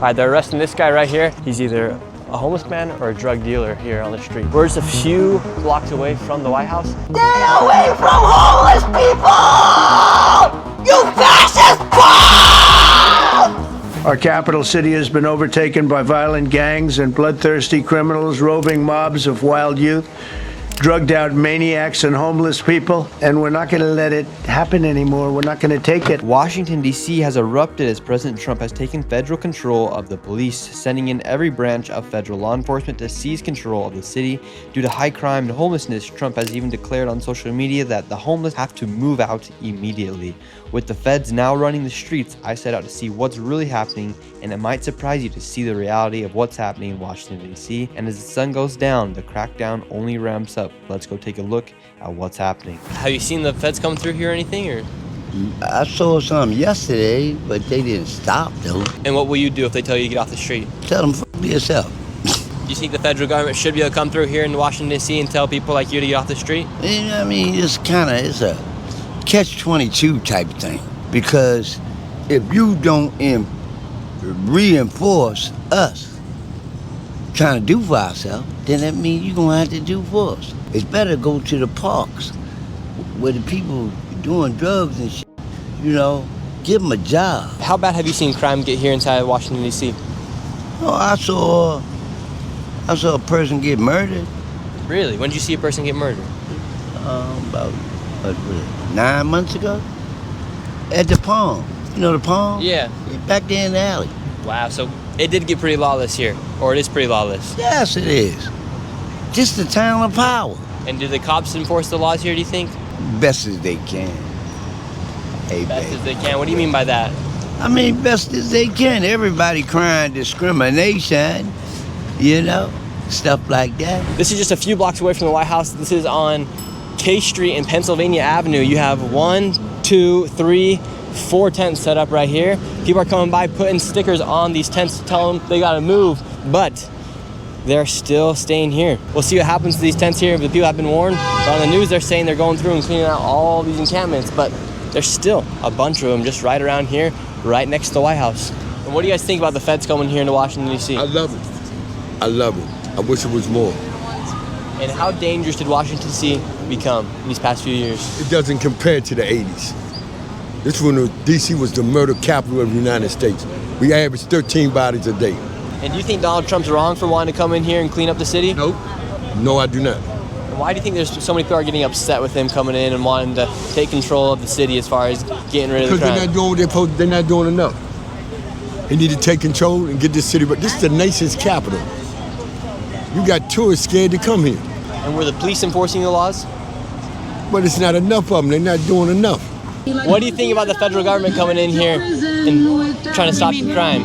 All right, they're arresting this guy right here. He's either a homeless man or a drug dealer here on the street. We're just a few blocks away from the White House. Stay away from homeless people! You fascist bum! Our capital city has been overtaken by violent gangs and bloodthirsty criminals, roving mobs of wild youth, drugged out maniacs and homeless people, and we're not going to let it happen anymore. We're not going to take it. Washington, D.C. has erupted as President Trump has taken federal control of the police, sending in every branch of federal law enforcement to seize control of the city. Due to high crime and homelessness, Trump has even declared on social media that the homeless have to move out immediately. With the feds now running the streets, I set out to see what's really happening, and it might surprise you to see the reality of what's happening in Washington, D.C. And as the sun goes down, the crackdown only ramps up. Let's go take a look at what's happening. Have you seen the feds come through here or anything? Or? I saw some yesterday, but they didn't stop though. And what will you do if they tell you to get off the street? Tell them, f*** yourself. Do you think the federal government should be able to come through here in Washington, D.C. and tell people like you to get off the street? You know what I mean? It's a catch-22 type of thing. Because if you don't reinforce us trying to do for ourselves, then that means you're going to have to do for us. It's better to go to the parks where the people doing drugs and shit, you know, give them a job. How bad have you seen crime get here inside of Washington, D.C.? Oh, I saw a person get murdered. Really? When did you see a person get murdered? About 9 months ago at the Palm. You know the Palm? Yeah. Back there in the alley. Wow, so it did get pretty lawless here, or it is pretty lawless. Yes, it is. Just the town of power. And do the cops enforce the laws here, do you think? Best as they can. Hey, Best baby. as they can. What do you mean by that? I mean, best as they can. Everybody crying discrimination, you know, stuff like that. This is just a few blocks away from the White House. This is on K Street and Pennsylvania Avenue. You have 1, 2, 3, 4 tents set up right here. People are coming by putting stickers on these tents to tell them they gotta move, but they're still staying here. We'll see what happens to these tents here. The people have been warned. But on the news, they're saying they're going through and cleaning out all these encampments, but there's still a bunch of them just right around here, right next to the White House. And what do you guys think about the feds coming here into Washington, D.C.? I love it. I love it. I wish it was more. And how dangerous did Washington, D.C. become in these past few years? It doesn't compare to the 80s. This when D.C. was the murder capital of the United States. We averaged 13 bodies a day. And do you think Donald Trump's wrong for wanting to come in here and clean up the city? Nope. No, I do not. And why do you think there's so many people are getting upset with him coming in and wanting to take control of the city as far as getting rid of the Because crime? they're not doing enough. They need to take control and get this city. But this is the nation's capital. You got tourists scared to come here. And were the police enforcing the laws? But it's not enough of them. They're not doing enough. What do you think about the federal government coming in here and trying to stop the crime?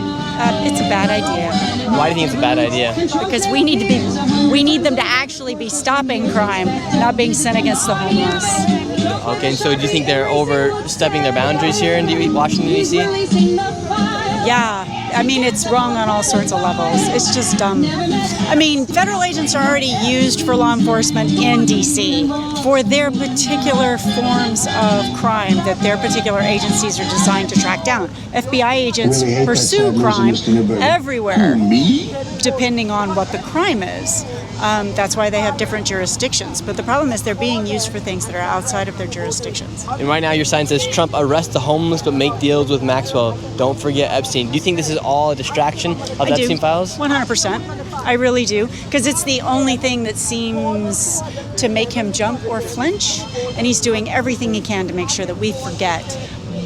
It's a bad idea. Why do you think it's a bad idea? Because we need them to actually be stopping crime, not being sent against the homeless. Okay, and so do you think they're overstepping their boundaries here in Washington, D.C.? Yeah, I mean, it's wrong on all sorts of levels. It's just dumb. I mean, federal agents are already used for law enforcement in D.C. for their particular forms of crime that their particular agencies are designed to track down. FBI agents pursue crime everywhere, depending on what the crime is. That's why they have different jurisdictions. But the problem is they're being used for things that are outside of their jurisdictions. And right now your sign says, Trump arrest the homeless but make deals with Maxwell. Don't forget Epstein. Do you think this is all a distraction of the Epstein files? 100%. I really do. Because it's the only thing that seems to make him jump or flinch. And he's doing everything he can to make sure that we forget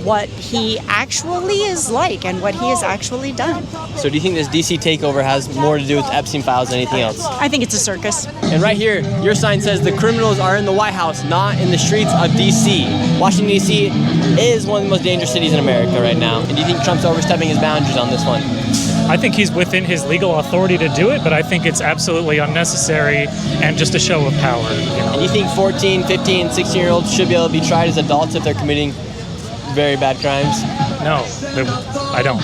what he actually is like and what he has actually done. So do you think this DC takeover has more to do with Epstein files than anything else? I think it's a circus. And right here, your sign says the criminals are in the White House, not in the streets of DC. Washington, D.C. is one of the most dangerous cities in America right now. And do you think Trump's overstepping his boundaries on this one? I think he's within his legal authority to do it, but I think it's absolutely unnecessary and just a show of power. And you think 14, 15, 16-year-olds should be able to be tried as adults if they're committing very bad crimes? No, I don't.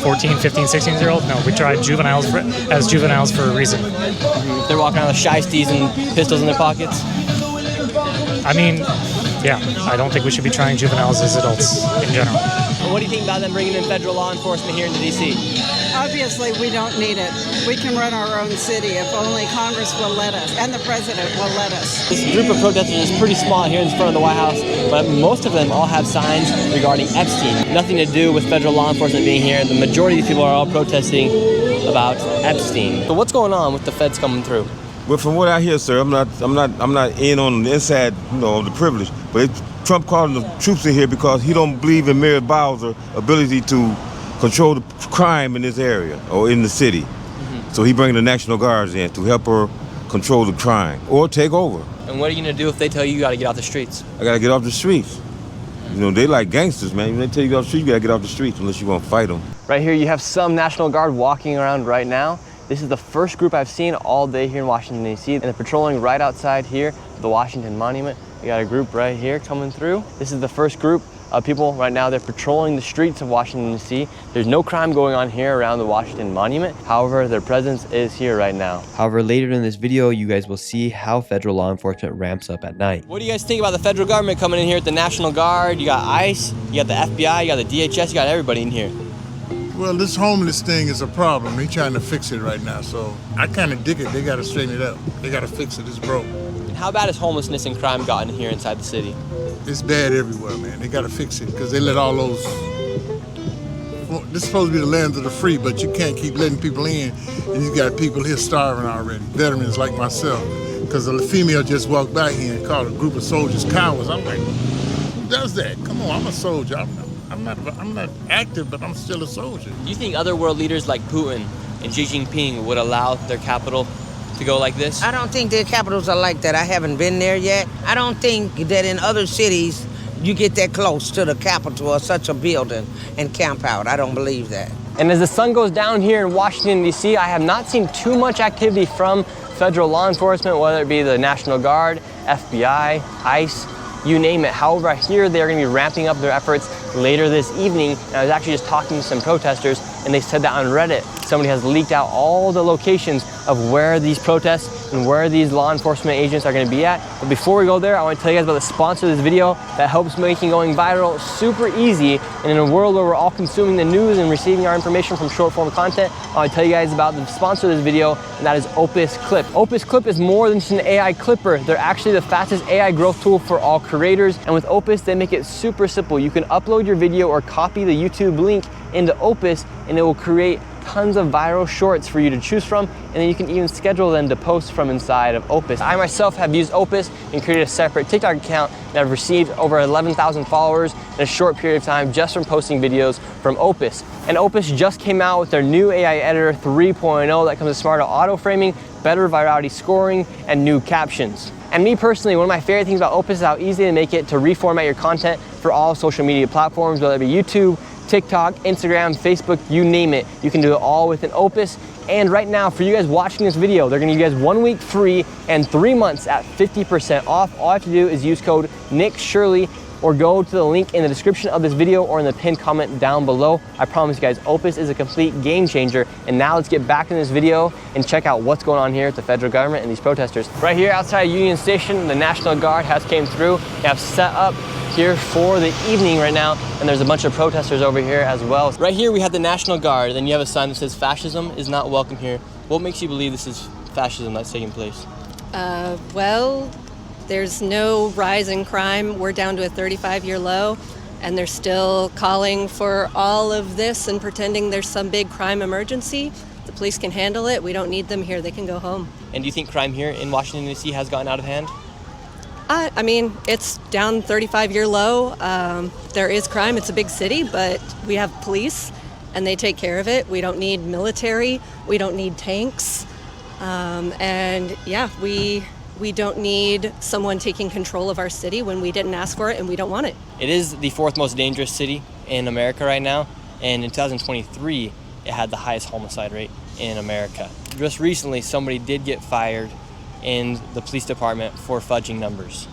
14, 15, 16-year-old? No, we tried juveniles as juveniles for a reason. They're walking around with shiesties and pistols in their pockets? I mean, yeah, I don't think we should be trying juveniles as adults in general. Well, what do you think about them bringing in federal law enforcement here into D.C.? Obviously, we don't need it. We can run our own city if only Congress will let us and the president will let us. This group of protesters is pretty small here in front of the White House, but most of them all have signs regarding Epstein. Nothing to do with federal law enforcement being here. The majority of these people are all protesting about Epstein. So what's going on with the feds coming through? Well, from what I hear, sir, I'm not in on the inside, of the privilege. But Trump calling the troops in here because he don't believe in Mary Bowser's ability to control the crime in this area or in the city. Mm-hmm. So he bringing the National Guards in to help her control the crime or take over. And what are you gonna do if they tell you got to get off the streets? I gotta get off the streets. They like gangsters, man. When they tell you to get off the streets, you gotta get off the streets unless you want to fight them. Right here, you have some National Guard walking around right now. This is the first group I've seen all day here in Washington, D.C. And they're patrolling right outside here, the Washington Monument. We got a group right here coming through. This is the first group of people right now. They're patrolling the streets of Washington, D.C. There's no crime going on here around the Washington Monument. However, their presence is here right now. However, later in this video, you guys will see how federal law enforcement ramps up at night. What do you guys think about the federal government coming in here with the National Guard? You got ICE, you got the FBI, you got the DHS, you got everybody in here. Well, this homeless thing is a problem. They're trying to fix it right now, so I kind of dig it. They got to straighten it up. They got to fix it. It's broke. And how bad has homelessness and crime gotten here inside the city? It's bad everywhere, man. They got to fix it because they let all those... Well, this is supposed to be the land of the free, but you can't keep letting people in, and you got people here starving already. Veterans like myself, because a female just walked by here and called a group of soldiers cowards. I'm like, who does that? Come on, I'm a soldier. I'm not active, but I'm still a soldier. Do you think other world leaders like Putin and Xi Jinping would allow their capital to go like this? I don't think their capitals are like that. I haven't been there yet. I don't think that in other cities you get that close to the Capitol or such a building and camp out. I don't believe that. And as the sun goes down here in Washington, D.C., I have not seen too much activity from federal law enforcement, whether it be the National Guard, FBI, ICE, you name it. However, I hear they're going to be ramping up their efforts later this evening. And I was actually just talking to some protesters, and they said that on Reddit, somebody has leaked out all the locations of where these protests and where these law enforcement agents are going to be at. But before we go there, I want to tell you guys about the sponsor of this video that helps making going viral super easy. And in a world where we're all consuming the news and receiving our information from short form content, I want to tell you guys about the sponsor of this video, and that is Opus Clip. Opus Clip is more than just an AI clipper. They're actually the fastest AI growth tool for all creators. And with Opus, they make it super simple. You can upload your video or copy the YouTube link into Opus, and it will create tons of viral shorts for you to choose from, and then you can even schedule them to post from inside of Opus. I myself have used Opus and created a separate TikTok account that I've received over 11,000 followers in a short period of time just from posting videos from Opus. And Opus just came out with their new AI editor 3.0 that comes with smarter auto framing, better virality scoring, and new captions. And me personally, one of my favorite things about Opus is how easy they make it to reformat your content for all social media platforms, whether it be YouTube, TikTok, Instagram, Facebook, you name it. You can do it all within Opus. And right now, for you guys watching this video, they're gonna give you guys 1 week free and 3 months at 50% off. All you have to do is use code NickShirley or go to the link in the description of this video or in the pinned comment down below. I promise you guys, Opus is a complete game changer. And now let's get back in this video and check out what's going on here at the federal government and these protesters. Right here outside Union Station, the National Guard has came through. They have set up here for the evening right now, and there's a bunch of protesters over here as well. Right here we have the National Guard, then you have a sign that says fascism is not welcome here. What makes you believe this is fascism that's taking place? Well, there's no rise in crime. We're down to a 35-year low, and they're still calling for all of this and pretending there's some big crime emergency. The police can handle it. We don't need them here. They can go home. And do you think crime here in Washington, D.C. has gotten out of hand? I mean, it's down 35-year low. There is crime. It's a big city, but we have police, and they take care of it. We don't need military. We don't need tanks. And yeah, we don't need someone taking control of our city when we didn't ask for it and we don't want it. It is the fourth most dangerous city in America right now. And in 2023, it had the highest homicide rate in America. Just recently, somebody did get fired in the police department for fudging numbers.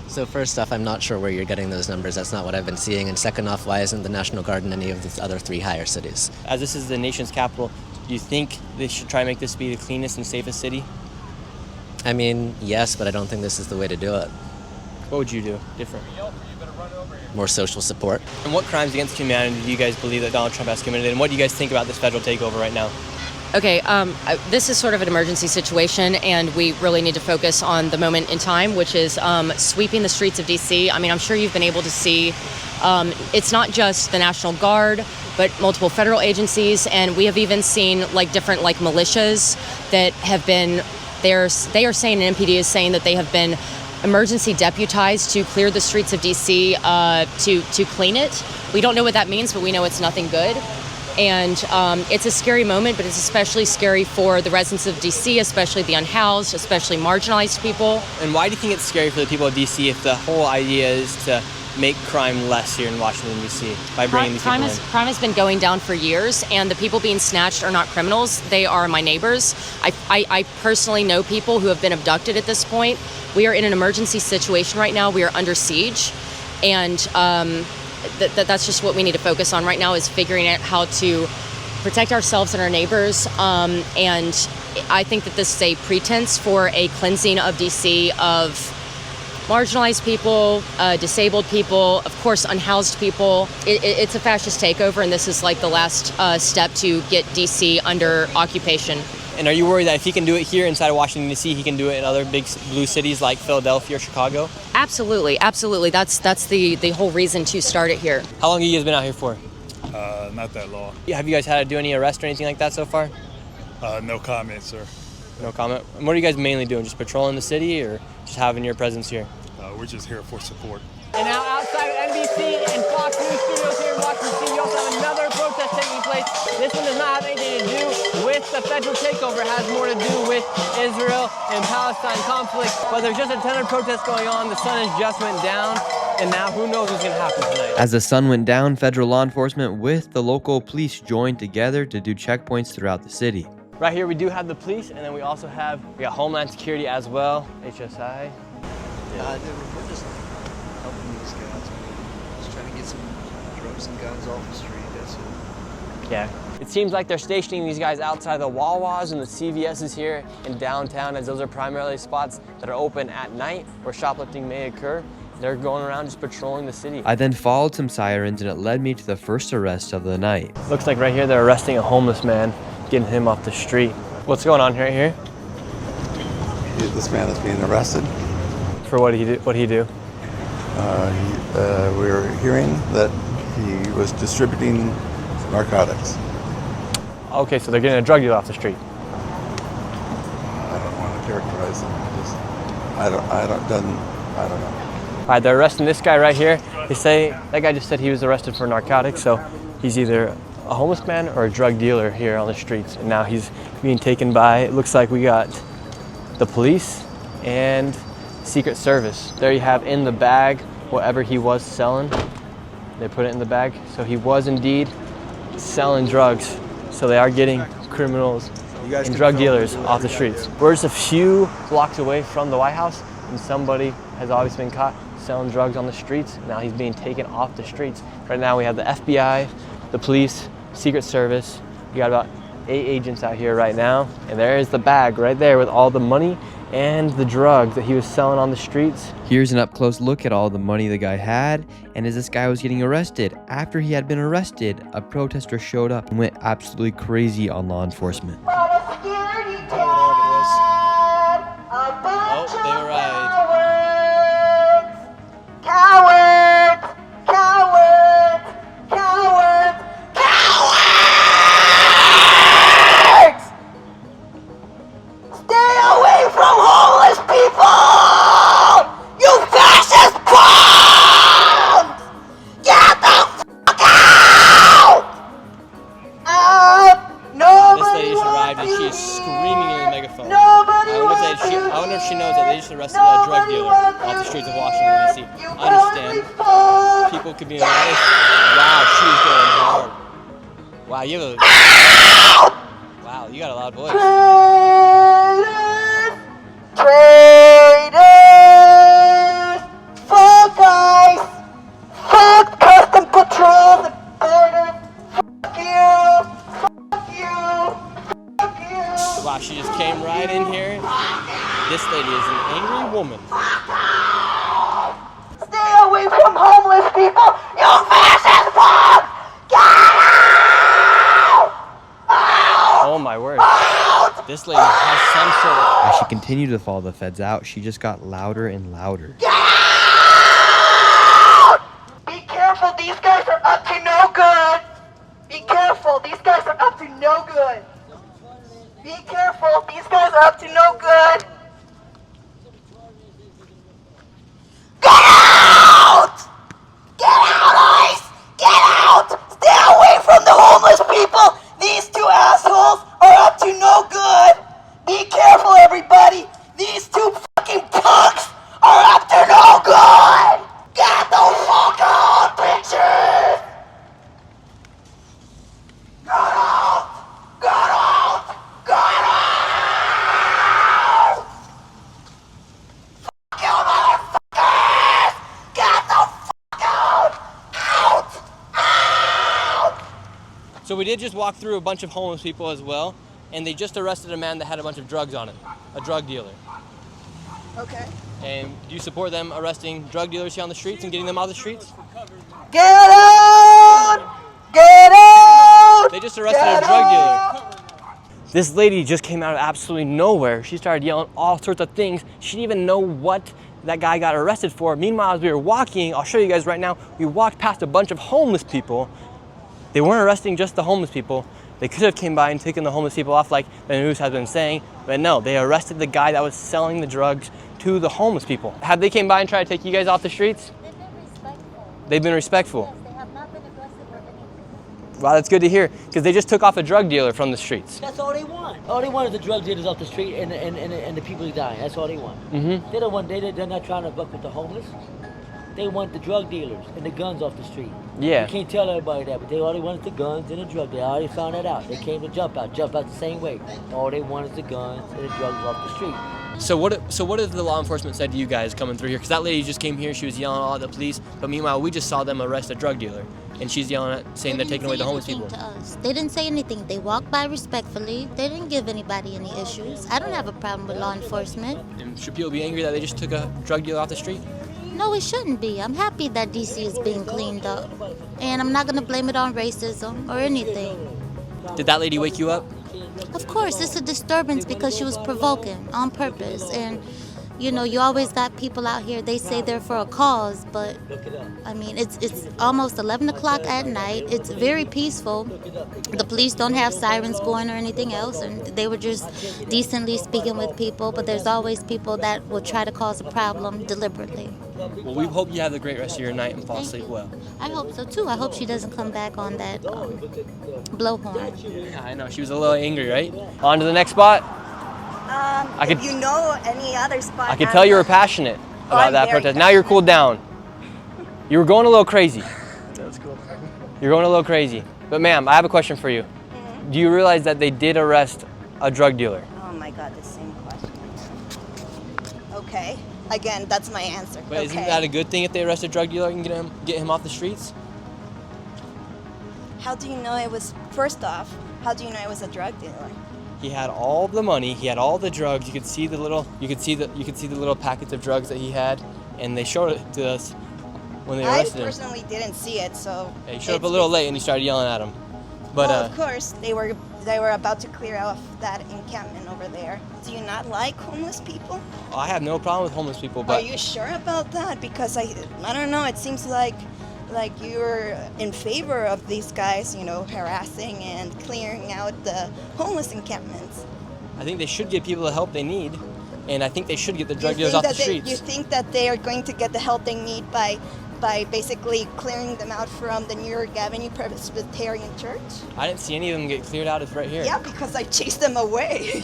So first off, I'm not sure where you're getting those numbers. That's not what I've been seeing. And second off, why isn't the National Guard in any of the other 3 higher cities? As this is the nation's capital, do you think they should try to make this be the cleanest and safest city? I mean, yes, but I don't think this is the way to do it. What would you do different? More social support. And what crimes against humanity do you guys believe that Donald Trump has committed? And what do you guys think about this federal takeover right now? Okay, this is sort of an emergency situation, and we really need to focus on the moment in time, which is sweeping the streets of DC. I mean, I'm sure you've been able to see it's not just the National Guard, but multiple federal agencies, and we have even seen like different like militias that have been, they are saying, and MPD is saying that they have been emergency deputized to clear the streets of DC to clean it. We don't know what that means, but we know it's nothing good. And it's a scary moment, but it's especially scary for the residents of DC, especially the unhoused, especially marginalized people. And why do you think it's scary for the people of DC if the whole idea is to make crime less here in Washington, D.C. by bringing these people in? Crime has been going down for years, and the people being snatched are not criminals. They are my neighbors. I personally know people who have been abducted at this point. We are in an emergency situation right now. We are under siege, and that's just what we need to focus on right now, is figuring out how to protect ourselves and our neighbors. And I think that this is a pretense for a cleansing of DC of marginalized people, disabled people, of course, unhoused people. It's a fascist takeover, and this is like the last step to get DC under occupation. And are you worried that if he can do it here inside of Washington, D.C., he can do it in other big blue cities like Philadelphia or Chicago? Absolutely, absolutely. That's the whole reason to start it here. How long have you guys been out here for? Not that long. Have you guys had to do any arrests or anything like that so far? No comment, sir. No comment. And what are you guys mainly doing? Just patrolling the city or just having your presence here? We're just here for support. And now outside of NBC and Fox News studios here in Washington, D.C., you also have another protest taking place. This one does not have anything to do with the federal takeover. It has more to do with Israel and Palestine conflict. But there's just a ton of protests going on. The sun has just went down, and now who knows what's going to happen tonight. As the sun went down, federal law enforcement with the local police joined together to do checkpoints throughout the city. Right here we do have the police, and then we also have Homeland Security as well, HSI. We're just helping these guys. Just trying to get some drugs and guns off the street, that's it. Yeah. It seems like they're stationing these guys outside the Wawas and the CVS's here in downtown, as those are primarily spots that are open at night where shoplifting may occur. They're going around just patrolling the city. I then followed some sirens, and it led me to the first arrest of the night. Looks like right here they're arresting a homeless man, getting him off the street. What's going on right here? This man is being arrested. For what did he do? We're hearing that he was distributing narcotics. Okay, so they're getting a drug dealer off the street. I don't want to characterize them. I don't know. All right, they're arresting this guy right here. They say that guy just said he was arrested for narcotics, so he's either a homeless man or a drug dealer here on the streets, and now he's being taken by, it looks like we got the police and Secret Service. There you have in the bag whatever he was selling. They put it in the bag, so he was indeed selling drugs. So they are getting criminals and drug dealers off the streets. We're just a few blocks away from the White House, and somebody has obviously been caught selling drugs on the streets. Now he's being taken off the streets. Right now we have the FBI, the police, Secret Service. We got about 8 agents out here right now, and there is the bag right there with all the money and the drugs that he was selling on the streets. Here's an up-close look at all the money the guy had, and as this guy was getting arrested, after he had been arrested, a protester showed up and went absolutely crazy on law enforcement. Oh, they arrived. Cowards! Cowards! Cowards! Cowards! Stay away from homeless people! You fascist bums! Get the fuck out! This lady just arrived and she is screaming in the megaphone. I wonder if she knows that they just arrested a drug dealer off the streets of Washington, D.C. I understand. People could be honest. Wow, she's going hard. Wow, you have a... Wow, you got a loud voice. Traitors! Fuck ICE! Fuck custom patrols and borders! Fuck you! Fuck you! Fuck you! Wow, she just came right in here. This lady is an angry woman. Stay away from homeless people! You fascist bums! Get out! Oh Oh my word. This lady has some sort of... As she continued to follow the feds out, she just got louder and louder. Be careful, these guys are up to no good. Be careful, these guys are up to no good. Be careful, these guys are up to no good. Get out! Get out, ICE! Get out! Stay away from the homeless people! These two assholes are up to no good! Be careful, everybody! These two fucking punks are up to no good! Get the fuck out, bitches! Get out! Get out! Get out! Fuck you, motherfuckers! Get the fuck out! Out! Out! So we did just walk through a bunch of homeless people as well, and they just arrested a man that had a bunch of drugs on him, a drug dealer. Okay. And do you support them arresting drug dealers here on the streets and getting them out of the streets? Get out! Get out! They just arrested a drug dealer. This lady just came out of absolutely nowhere. She started yelling all sorts of things. She didn't even know what that guy got arrested for. Meanwhile, as we were walking, I'll show you guys right now, we walked past a bunch of homeless people. They weren't arresting just the homeless people. They could have came by and taken the homeless people off like the news has been saying, but no, they arrested the guy that was selling the drugs to the homeless people. Have they came by and tried to take you guys off the streets? They've been respectful. They have not been aggressive or anything. Wow, that's good to hear, because they just took off a drug dealer from the streets. That's all they want. All they want is the drug dealers off the street and the people who dying. That's all they want. Mm-hmm. They don't want. They're not trying to buck with the homeless. They want the drug dealers and the guns off the street. Yeah. You can't tell everybody that, but they already wanted the guns and the drugs. They already found that out. They came to jump out the same way. All they want is the guns and the drugs off the street. So what have the law enforcement said to you guys coming through here? Because that lady just came here, she was yelling all at the police, but meanwhile we just saw them arrest a drug dealer, and she's yelling at, saying they're taking away the homeless people. To us. They didn't say anything. They walked by respectfully. They didn't give anybody any issues. I don't have a problem with law enforcement. And should people be angry that they just took a drug dealer off the street? No, it shouldn't be. I'm happy that DC is being cleaned up. And I'm not going to blame it on racism or anything. Did that lady wake you up? Of course, it's a disturbance because she was provoking on purpose. And, you know, you always got people out here, they say they're for a cause, but, I mean, it's almost 11 o'clock at night. It's very peaceful. The police don't have sirens going or anything else, and they were just decently speaking with people, but there's always people that will try to cause a problem deliberately. Well, we hope you have a great rest of your night and fall asleep well. I hope so, too. I hope she doesn't come back on that blowhorn. Yeah, I know. She was a little angry, right? On to the next spot. If you know any other spot. I could tell you were passionate about that protest. Now you're cooled down. You were going a little crazy. That's cool. You're going a little crazy. But ma'am, I have a question for you. Mm-hmm. Do you realize that they did arrest a drug dealer? Oh my God, the same question. Okay. Again, that's my answer. But okay. isn't that a good thing if they arrest a drug dealer and get him off the streets? How do you know it was? First off, how do you know it was a drug dealer? He had all the money. He had all the drugs. You could see the little packets of drugs that he had, and they showed it to us when they arrested him. I personally didn't see it, so. Yeah, he showed up a little late and he started yelling at him. But well, of course, they were about to clear off that encampment over there. Do you not like homeless people? I have no problem with homeless people, but Are you sure about that? Because I don't know. It seems like you're in favor of these guys, you know, harassing and clearing out the homeless encampments. I think they should give people the help they need, and I think they should get the drug dealers off the streets. You think that they are going to get the help they need by basically clearing them out from the New York Avenue Presbyterian Church? I didn't see any of them get cleared out. It's right here. Yeah, because I chased them away.